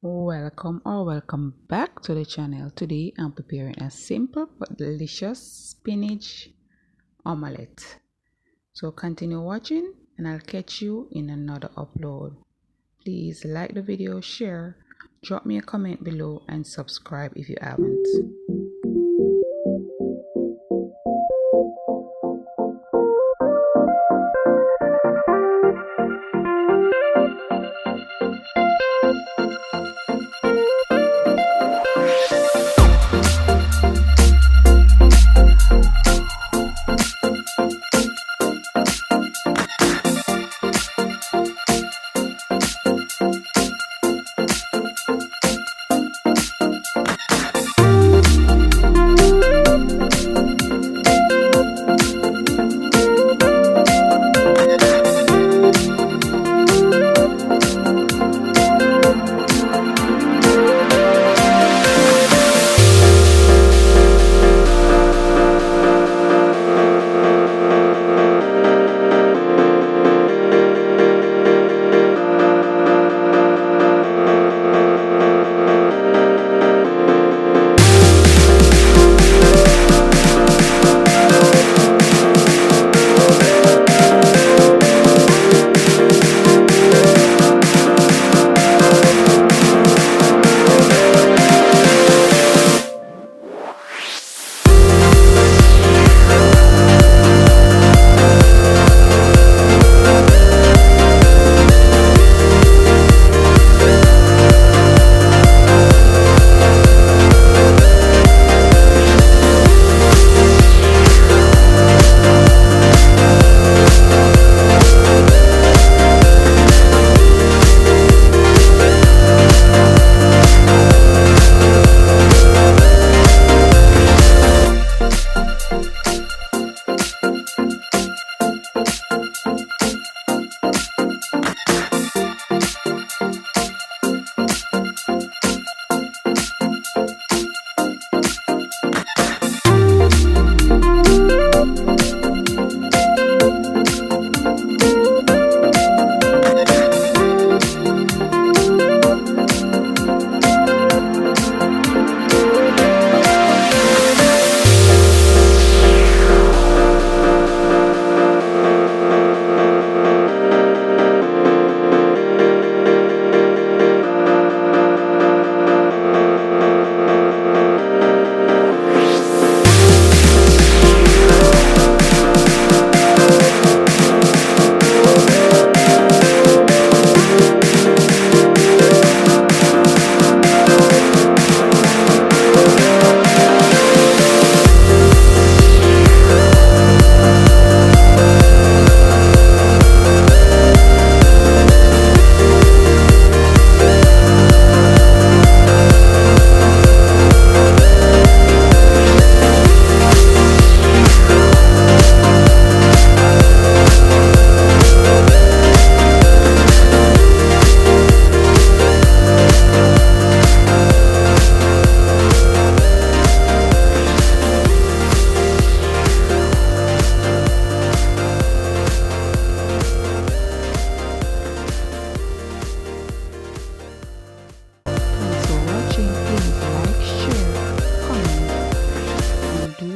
Welcome back to the channel. Today I'm preparing a simple but delicious spinach omelette. So continue watching and I'll catch you in another upload. Please like the video, share, drop me a comment below and subscribe if you haven't.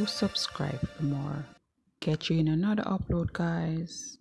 Subscribe for more. Catch you in another upload, guys.